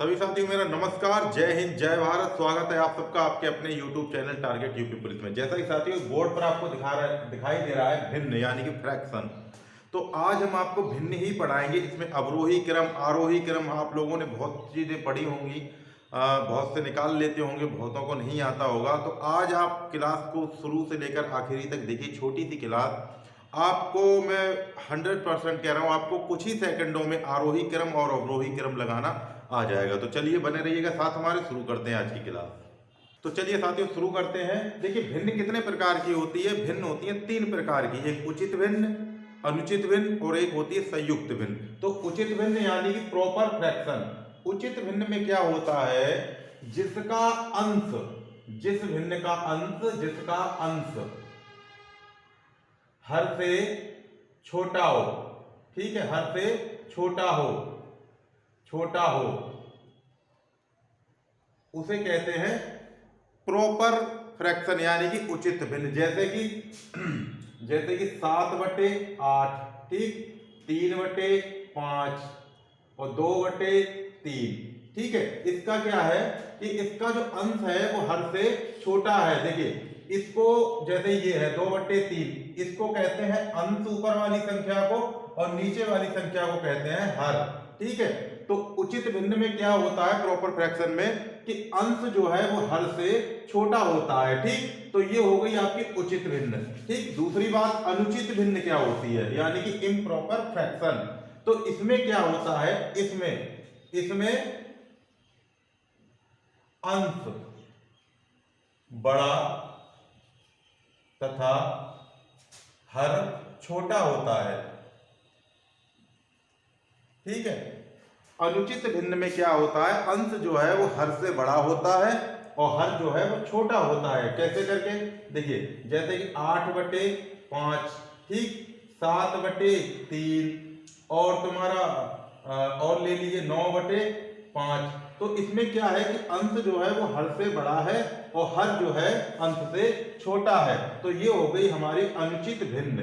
सभी साथियों मेरा नमस्कार, जय हिंद, जय भारत। स्वागत है आप सबका आपके अपने YouTube channel target UP police में। जैसा कि साथियों बोर्ड पर आपको दिखाई दे रहा है भिन्न यानी कि फ्रैक्शन। तो आज हम आपको भिन्न ही पढ़ाएंगे। इसमें अवरोही क्रम, आरोही क्रम आप लोगों ने बहुत चीजें पढ़ी होंगी, बहुत से निकाल लेते होंगे, बहुतों को नहीं आता होगा। तो आज आप क्लास को शुरू से लेकर आखिरी तक देखिए। छोटी सी क्लास, आपको मैं 100% कह रहा हूँ, आपको कुछ ही सेकंडों में आरोही क्रम और अवरोही क्रम लगाना आ जाएगा। तो चलिए बने रहिएगा साथ हमारे, शुरू करते हैं आज की क्लास। तो चलिए साथियों शुरू करते हैं। देखिए भिन्न कितने प्रकार की होती है? भिन्न होती है 3 प्रकार की। एक उचित भिन्न, अनुचित भिन्न और एक होती है संयुक्त भिन्न। तो उचित भिन्न यानी कि प्रॉपर फ्रैक्शन। उचित भिन्न में क्या होता है? जिसका अंश, जिस भिन्न का अंश, जिसका अंश हर से छोटा हो, ठीक है, हर से छोटा हो, छोटा हो, उसे कहते हैं प्रॉपर फ्रैक्शन यानी कि उचित भिन्न। जैसे कि 7/8, ठीक, 3/5 और 2/3, ठीक है। इसका क्या है कि इसका जो अंश है वो हर से छोटा है। देखिए इसको, जैसे ये है 2/3, इसको कहते हैं अंश ऊपर वाली संख्या को, और नीचे वाली संख्या को कहते हैं हर, ठीक है। तो उचित भिन्न में क्या होता है प्रॉपर फ्रैक्शन में कि अंश जो है वो हर से छोटा होता है, ठीक। तो ये हो गई आपकी उचित भिन्न, ठीक। दूसरी बात, अनुचित भिन्न क्या होती है यानी कि इम्प्रॉपर फ्रैक्शन। तो इसमें क्या होता है? इसमें अंश बड़ा तथा हर छोटा होता है, ठीक है। अनुचित भिन्न में क्या होता है? अंश जो है वो हर से बड़ा होता है और हर जो है वो छोटा होता है। कैसे करके? देखिए जैसे कि 8/5, ठीक, 7/3 और तुम्हारा और ले लीजिए 9/5। तो इसमें क्या है कि अंश जो है वो हर से बड़ा है और हर जो है अंश से छोटा है। तो ये हो गई हमारी अनुचित भिन्न,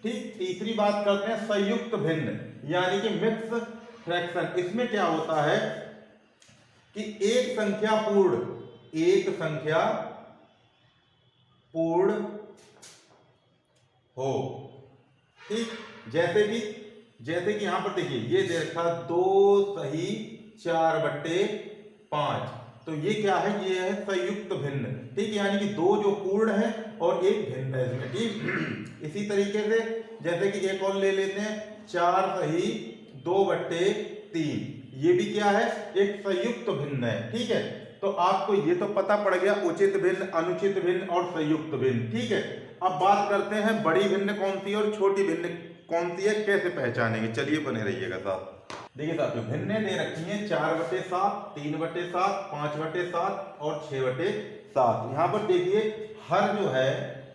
ठीक। तीसरी बात करते हैं संयुक्त भिन्न यानी कि मिक्स फ्रैक्शन। इसमें क्या होता है कि एक संख्या पूर्ण हो, ठीक। जैसे कि यहां पर देखिए ये देखा 2 सही 4/5। तो ये क्या है? ये है संयुक्त भिन्न, ठीक, यानी कि 2 जो पूर्ण है और एक भिन्न है इसमें, ठीक। इसी तरीके से जैसे कि एक और ले लेते हैं 4 सही 2/3। ये भी क्या है? एक संयुक्त भिन्न है, ठीक है। तो आपको ये तो पता पड़ गया उचित भिन्न, अनुचित भिन्न और संयुक्त भिन्न, ठीक है। अब बात करते हैं बड़ी भिन्न कौन सी है और छोटी भिन्न कौन सी है, कैसे पहचानेंगे। चलिए बने रहिएगा साथ। देखिए साथियों भिन्न दे रखी है 4/7, 3/7, 5/7 और 6/7। यहां पर देखिए हर जो है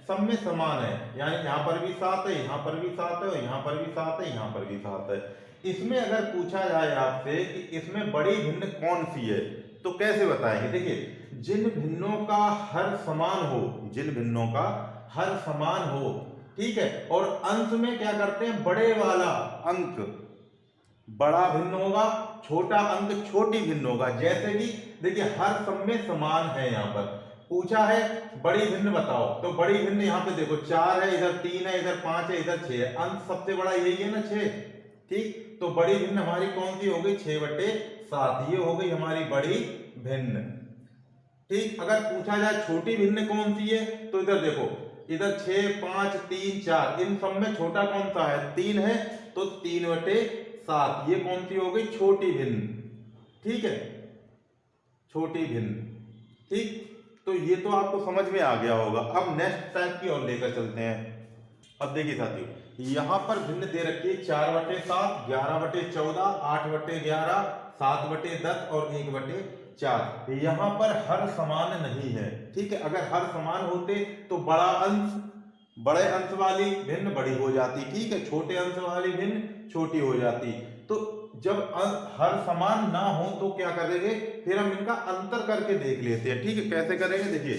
सब में समान है, यानी यहां पर भी 7 है, यहां पर भी 7 है और यहां पर भी 7 है, यहां पर भी 7 है। इसमें अगर पूछा जाए आपसे कि इसमें बड़ी भिन्न कौन सी है तो कैसे बताएंगे? देखिए जिन भिन्नों का हर समान हो, जिन भिन्नों का हर समान हो, ठीक है, और अंश में क्या करते हैं? बड़े वाला अंक बड़ा भिन्न होगा, छोटा अंक छोटी भिन्न होगा। जैसे कि देखिए हर सब में समान है, यहां पर पूछा है बड़ी भिन्न बताओ, तो बड़ी भिन्न यहां पे देखो 4 है, इधर 3 है, इधर 5 है, इधर 6 है। अंश सबसे बड़ा यही है ना, 6, ठीक। तो बड़ी भिन्न हमारी कौन सी हो गई? 6/7। ये हो गई हमारी बड़ी भिन्न, ठीक। अगर पूछा जाए छोटी भिन्न कौन सी है तो इधर देखो, इधर 6, 5, 3, 4, इन सब में छोटा कौन सा है? 3 है, तो 3/7। ये कौन सी हो गई? छोटी भिन्न, ठीक है, छोटी भिन्न, ठीक। तो ये तो आपको समझ में आ गया होगा। अब नेक्स्ट टाइप की और लेकर चलते हैं। अब देखिए साथियों यहां पर भिन्न दे रखी है 4/7, 11/14, 8/11, 7/10 और 1/4। यहां पर हर समान नहीं है, ठीक है। अगर हर समान होते तो बड़े अंश वाली भिन्न बड़ी हो जाती, ठीक है, छोटे अंश वाली भिन्न छोटी हो जाती। तो जब हर समान ना हो तो क्या करेंगे? फिर हम इनका अंतर करके देख लेते हैं, ठीक है। कैसे करेंगे? देखिए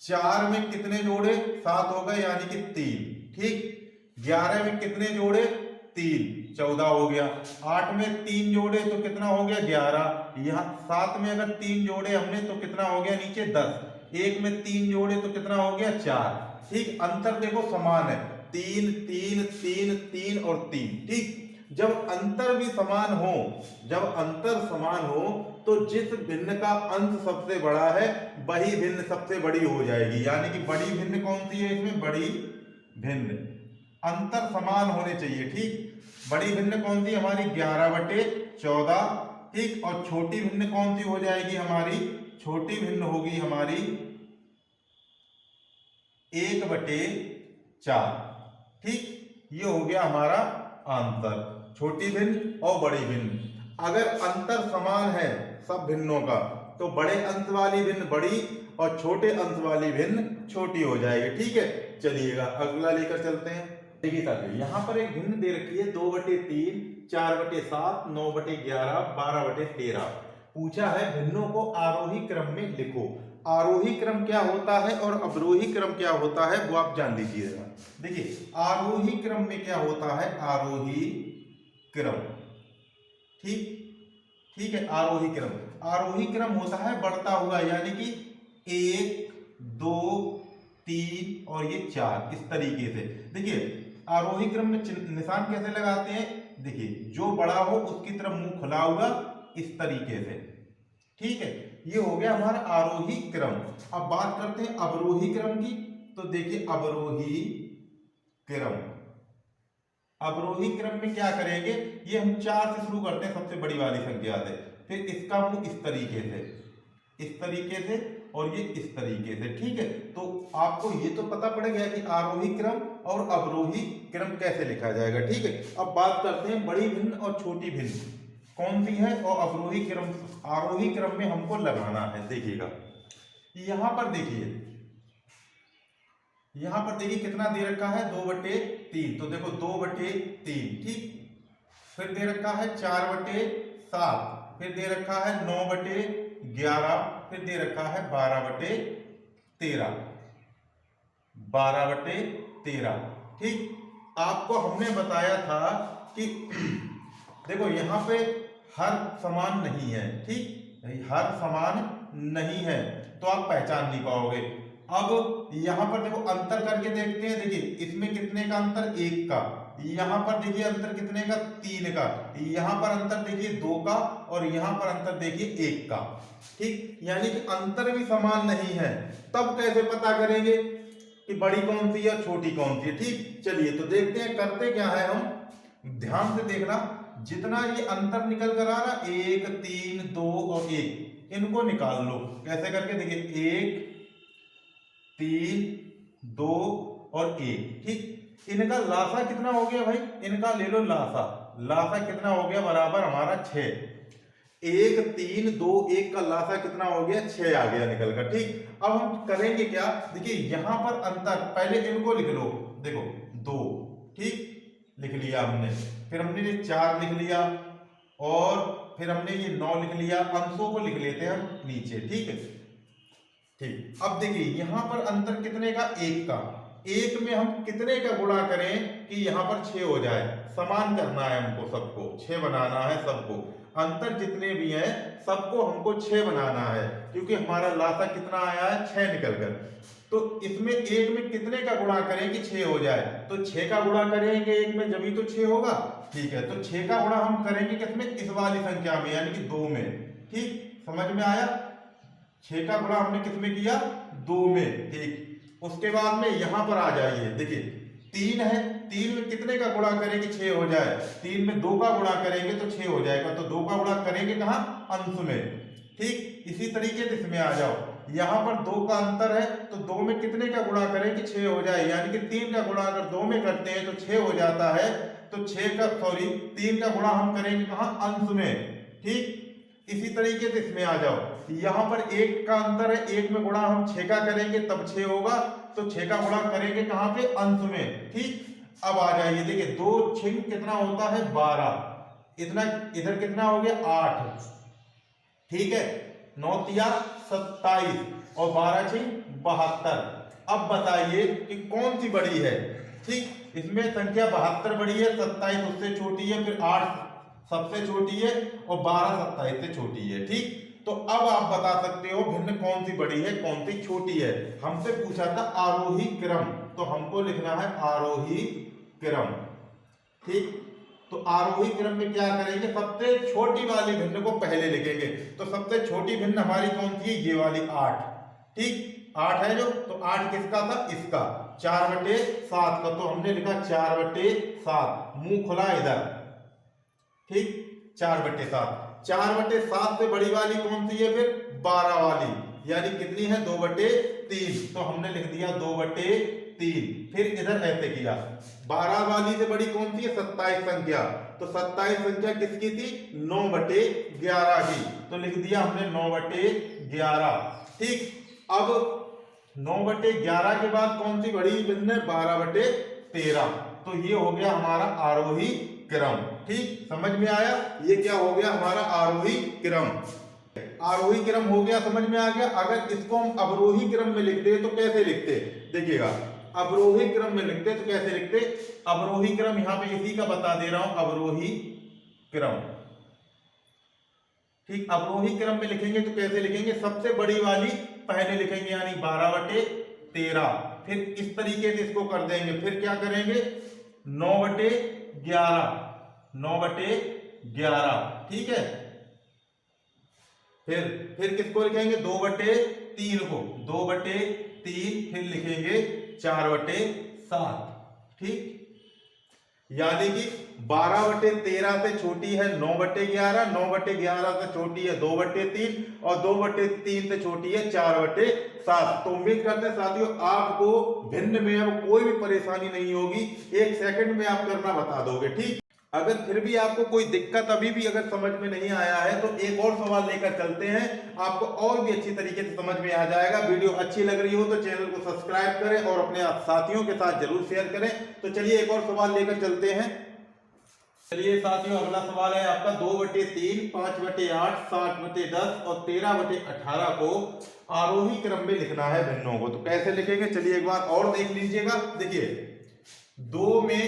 4 में कितने जोड़े? 7 हो गए यानी कि 3, ठीक। 11 में कितने जोड़े? 3, 14 हो गया। 8 में 3 जोड़े तो कितना हो गया 11। यहाँ 7 में अगर 3 जोड़े हमने तो कितना हो गया नीचे 10। 1 में 3 जोड़े तो कितना हो गया 4। ठीक, अंतर देखो समान है, 3 3 3 3 और 3। ठीक, जब अंतर भी समान हो, जब अंतर समान हो तो जिस भिन्न का अंश सबसे बड़ा है वही भिन्न सबसे बड़ी हो जाएगी। यानी कि बड़ी भिन्न कौन सी है इसमें, बड़ी भिन्न, अंतर समान होने चाहिए। ठीक, बड़ी भिन्न कौन सी हमारी 11/14। ठीक, और छोटी भिन्न कौन सी हो जाएगी हमारी, छोटी भिन्न होगी हमारी 1/4। ठीक, ये हो गया हमारा अंतर, छोटी भिन्न और बड़ी भिन्न। अगर अंतर समान है सब भिन्नों का तो बड़े अंश वाली भिन्न बड़ी और छोटे अंश वाली भिन्न छोटी हो जाएगी। ठीक है, चलिएगा अगला लेकर चलते हैं। देखिए साथियों, यहाँ पर एक भिन्न दे रखी है 2/3, 4/7, 9/11, 12/13। पूछा है भिन्नों को आरोही क्रम में लिखो। आरोही क्रम क्या होता है और अवरोही क्रम क्या होता है वो आप जान लीजिएगा। देखिए आरोही क्रम में क्या होता है, आरोही क्रम, ठीक ठीक है, आरोही क्रम, आरोही क्रम होता है बढ़ता हुआ, यानी कि 1 2 3 और ये 4 इस तरीके से। देखिए आरोही क्रम में निशान कैसे लगाते हैं, देखिए जो बड़ा हो उसकी तरफ मुंह खुला हुआ इस तरीके से। ठीक है, ये हो गया हमारा आरोही क्रम। अब बात करते हैं अवरोही क्रम की। तो देखिए अवरोही क्रम, अवरोही क्रम में क्या करेंगे, ये हम 4 से शुरू करते हैं सबसे बड़ी वाली संख्या से, फिर इसका मुंह इस तरीके से, इस तरीके से और ये इस तरीके से। ठीक है, तो आपको ये तो पता पड़ गया कि आरोही क्रम और अवरोही क्रम कैसे लिखा जाएगा। ठीक है, अब बात करते हैं बड़ी भिन्न और छोटी भिन्न कौन सी है और अवरोही क्रम, आरोही क्रम में हमको लगाना है। देखिएगा यहां पर देखिए, यहां पर देखिए कितना दे रखा है 2/3, तो देखो 2/3। ठीक, फिर दे रखा है 4/7, फिर दे रखा है 9/11, फिर दे रखा है 12/13, 12/13। ठीक, आपको हमने बताया था कि देखो यहां पे हर समान नहीं है। ठीक, हर समान नहीं है तो आप पहचान नहीं पाओगे। अब यहां पर देखो अंतर करके देखते हैं। देखिए इसमें कितने का अंतर, 1 का। यहां पर देखिए अंतर कितने का, 3 का। यहां पर अंतर देखिए 2 का और यहां पर अंतर देखिए 1 का। ठीक, यानी कि अंतर भी समान नहीं है। तब कैसे पता करेंगे कि बड़ी कौन सी है छोटी कौन सी है। ठीक, चलिए तो देखते हैं करते क्या है हम, ध्यान से देखना। जितना ये अंतर निकल कर आ रहा 1 3 2 और 1, इनको निकाल लो। कैसे करके, देखिए 1 3 2 और 1। ठीक, इनका लासा कितना हो गया भाई, इनका ले लो लासा। लासा कितना हो गया, बराबर हमारा 6। 1 3 2 1 का लासा कितना हो गया, 6 आ गया निकल कर। ठीक, अब हम करेंगे क्या, देखिए यहां पर अंतर, पहले इनको लिख लो। देखो 2, ठीक लिख लिया हमने, फिर हमने ये 4 लिख लिया और फिर हमने ये 9 लिख लिया। अंशों को लिख लेते हैं हम नीचे। ठीक है, ठीक, अब देखिए यहां पर अंतर कितने का, 1 का। 1 में हम कितने का गुणा करें कि यहां पर 6 हो जाए, समान करना है हमको, सबको 6 बनाना है सबको। अंतर जितने भी हैं सबको हमको 6 बनाना है, क्योंकि हमारा लासा कितना आया है 6 निकलकर। तो इसमें 1 में कितने का गुणा करें कि 6 हो जाए, तो 6 का गुणा करेंगे 1 में जब ही तो 6 होगा। ठीक है, तो 6 का गुणा हम करेंगे किसमें, इस वाली संख्या में, यानी कि 2 में। ठीक, समझ में आया, 6 का गुणा हमने किसमें किया, 2 में। ठीक, उसके बाद में यहां पर आ जाइए। देखिए 3 है, 3 में कितने का गुणा करें कि 6 हो जाए, 3 में 2 का गुणा करेंगे तो 6 हो जाएगा। तो 2 का गुणा करेंगे कहां, अंश में। ठीक, इसी तरीके से इसमें आ जाओ, यहां पर 2 का अंतर है तो 2 में कितने का गुणा करें कि 6 हो जाए, यानी कि 3 का गुणा अगर 2 में करते हैं तो 6 हो जाता है। तो 3 का गुणा हम करेंगे कहां, अंश में। ठीक, इसी तरीके से इसमें आ जाओ, यहां पर 1 का अंतर है, 1 में गुणा हम 6 का करेंगे तब 6 होगा, तो 6 का गुणा करेंगे कहां पे, अंश में। ठीक, अब आ जाइए, देखिए 2 6 कितना होता है 12, इतना इधर कितना हो गया 8। ठीक है, 9 तिया 27 और 12 6 72। अब बताइए कि कौन सी बड़ी है, ठीक, इसमें संख्या 72 बड़ी है, 27 उससे छोटी है, फिर 8 सबसे छोटी है और 12 27 से छोटी है। ठीक, तो अब आप बता सकते हो भिन्न कौन सी बड़ी है कौन सी छोटी है। हमसे पूछा था आरोही क्रम, तो हमको लिखना है आरोही क्रम। ठीक, तो आरोही क्रम में क्या करेंगे, सबसे छोटी वाली भिन्न को पहले लिखेंगे। तो सबसे छोटी भिन्न हमारी कौन सी है, ये वाली 8। ठीक, 8 है जो, तो 8 किसका था, इसका 4/7 का, तो हमने लिखा 4/7, मुंह खुला इधर। ठीक, 4/7, 4/7 से बड़ी वाली कौन सी है, फिर 12 वाली, यानी कितनी है, 2/3, तो हमने लिख दिया 2/3। फिर इधर ऐसे किया, 12 वाली से बड़ी कौन सी है, 27 संख्या, तो 27 संख्या किसकी थी, 9/11 की, तो लिख दिया हमने 9/11। ठीक, अब 9/11 के बाद कौन सी बड़ी भिन्न है, 12/13, तो ये हो गया हमारा आरोही क्रम। ठीक, समझ में आया, ये क्या हो गया हमारा आरोही क्रम। आरोही क्रम हो गया, समझ में आ गया। अगर इसको हम अवरोही क्रम में लिखते तो कैसे लिखते, देखिएगा, अवरोही क्रम में लिखते तो कैसे लिखते, अवरोही क्रम यहां पे इसी का बता दे रहा हूं, अवरोही क्रम। ठीक, अवरोही क्रम में लिखेंगे तो कैसे लिखेंगे, सबसे बड़ी वाली पहले लिखेंगे, यानी 12/13, फिर इस तरीके से इसको कर देंगे, फिर क्या करेंगे, 9/11, 9/11। ठीक है, फिर किसको लिखेंगे, 2/3 को, 2/3, फिर लिखेंगे 4/7। ठीक, यानी कि 12/13 से छोटी है 9/11, 9/11 से छोटी है 2/3 और 2/3 से छोटी है 4/7। तो उम्मीद करते हैं साथियों आपको भिन्न में अब कोई भी परेशानी नहीं होगी, 1 सेकंड में आप करना बता दोगे। ठीक, अगर फिर भी आपको कोई दिक्कत अभी भी अगर समझ में नहीं आया है तो एक और सवाल लेकर चलते हैं, आपको और भी अच्छी तरीके से समझ में आ जाएगा। वीडियो अच्छी लग रही हो तो चैनल को सब्सक्राइब करें और अपने साथियों के साथ जरूर शेयर करें। तो चलिए एक और सवाल लेकर चलते हैं। चलिए साथियों, अगला सवाल है आपका 2/3, 5/8, 7/10 और 13/18 को आरोही क्रम में लिखना है भिन्नों को, तो कैसे लिखेंगे, चलिए एक बार और देख लीजिएगा। देखिए, 2 में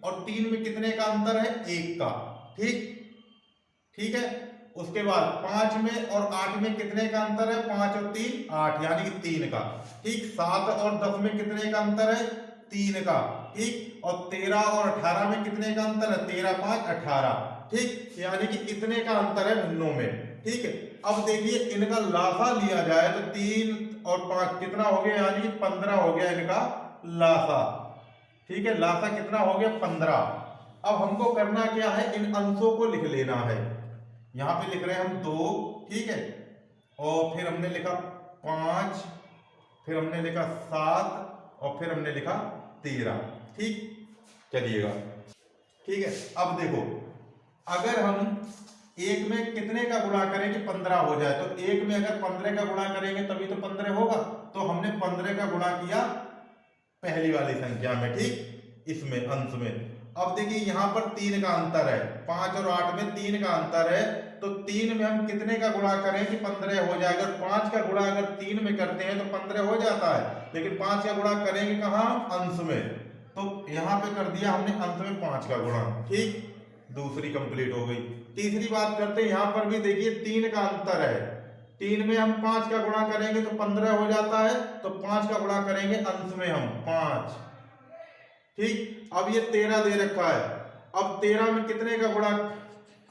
और 3 में कितने का अंतर है, 1 का। ठीक, ठीक है, उसके बाद 5 में और 8 में कितने का अंतर है, 5 और 3 8, यानी कि 3 का। ठीक, 7 और 10 में कितने का अंतर है, 3 का। ठीक, और 13 और 18 में कितने का अंतर है, 13 5 18। ठीक, यानी कि इतने का अंतर है भिन्नों में। ठीक है, अब देखिए इनका लासा लिया जाए तो 3 और 5 कितना हो गया, यानी कि 15 हो गया इनका लासा। ठीक है, लासा कितना हो गया, 15। अब हमको करना क्या है, इन अंशों को लिख लेना है। यहां पे लिख रहे हैं हम 2, ठीक है, और फिर हमने लिखा 5, फिर हमने लिखा 7 और फिर हमने लिखा 13। ठीक, चलिएगा, ठीक है। अब देखो, अगर हम 1 में कितने का गुणा करें कि 15 हो जाए, तो 1 में अगर 15 का गुणा करेंगे तभी तो 15 होगा, तो हमने 15 का गुणा किया पहली वाली संख्या में। ठीक, इसमें अंश में। अब देखिए यहां पर 3 का अंतर है, 5 और 8 में 3 का अंतर है, तो 3 में हम कितने का गुणा करें कि 15 हो जाए। अगर 5 का गुणा अगर 3 में करते हैं तो 15 हो जाता है, लेकिन 5 का गुणा करेंगे कहां, अंश में, तो यहां पे कर दिया हमने अंश में 5 का गुणा। ठीक, दूसरी कंप्लीट हो गई। तीसरी बात करते हैं, यहां पर भी देखिए 3 का अंतर है, 3 में हम 5 का गुणा करेंगे तो 15 हो जाता है, तो 5 का गुणा करेंगे अंश में हम 5। ठीक, अब ये 13 दे रखा है, अब 13 में कितने का गुणा,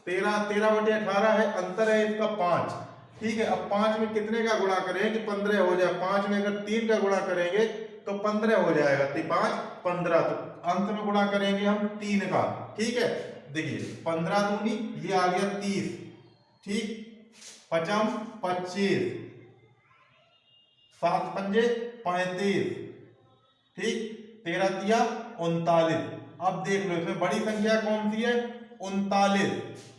13/18 है, अंतर है इसका 5। ठीक है, अब 5 में कितने का गुणा करें कि 15 हो जाए। 5 में अगर 3 का गुणा करेंगे तो 15 हो जाएगा, 5 15, तो अंत में गुणा करेंगे हम 3 का। ठीक है, देखिए 15 दूनी ये आ गया 30। ठीक, 5 25, 7 पंजे 35। ठीक, 13 तिया 39। अब देख लो इसमें बड़ी संख्या कौन सी है, 39,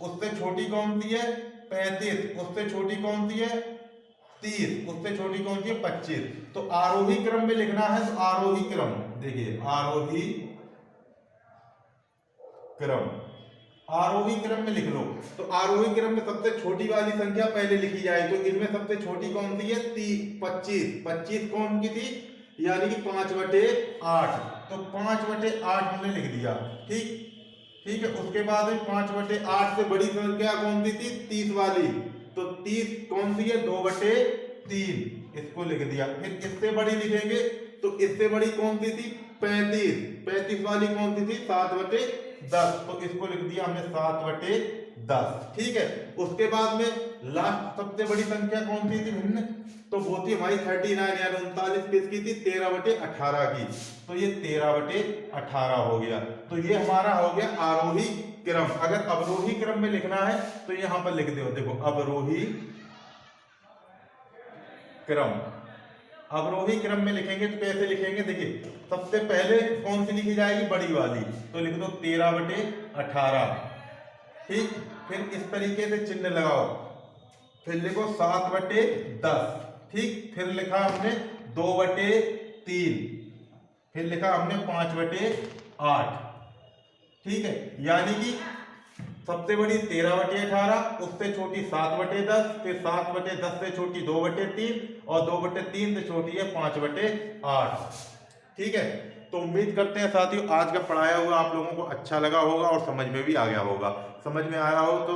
उससे छोटी कौन सी है, 35, उससे छोटी कौन सी है, 30, उससे छोटी कौन सी है, 25। तो आरोही क्रम में लिखना है, तो आरोही क्रम, देखिए आरोही क्रम, आरोही क्रम में लिख लो। तो आरोही क्रम में सबसे छोटी वाली संख्या पहले लिखी जाए, तो इनमें सबसे छोटी कौन सी है, 25। 25 कौन की थी, यानी कि 5/8। तो 5/8 हमने लिख दिया। ठीक है। उसके बाद में 5/8 से बड़ी संख्या कौन सी थी? 30 वाली। तो 30 कौन सी है? 2/3, इसको लिख दिया। फिर इससे बड़ी लिखेंगे तो इससे बड़ी कौन सी थी? 35 वाली कौन सी थी? 7/10, तो इसको लिख दिया हमने 7/10। ठीक है। उसके बाद में लास्ट सबसे बड़ी संख्या कौन सी थी भिन्न? तो वो थी हमारी 39 यानी 39 किसकी थी? 13/18 की। तो ये 13/18 हो गया। तो ये हमारा हो गया आरोही क्रम। अगर अवरोही क्रम में लिखना है तो यहां पर लिख दो, देखो अवरोही क्रम। अवरोही क्रम में लिखेंगे तो कैसे लिखेंगे? देखिए सबसे पहले कौन सी लिखी जाएगी? बड़ी वाली। तो लिख दो 13/18। ठीक। फिर इस तरीके से चिन्ह लगाओ। फिर लिखो 7/10। ठीक। फिर लिखा हमने 2/3। फिर लिखा हमने 5/8। ठीक है। यानी कि सबसे बड़ी 13/18, उससे छोटी 7/10, फिर 7/10 से छोटी 2/3 और 2/3 से छोटी है 5/8। ठीक है। तो उम्मीद करते हैं साथियों आज का पढ़ाया हुआ आप लोगों को अच्छा लगा होगा और समझ में भी आ गया होगा। समझ में आया हो तो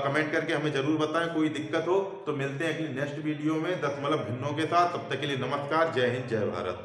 कमेंट करके हमें जरूर बताएं। कोई दिक्कत हो तो मिलते हैं अगली नेक्स्ट वीडियो में दशमलव भिन्नों के साथ। तब तक के लिए नमस्कार। जय हिंद, जय भारत।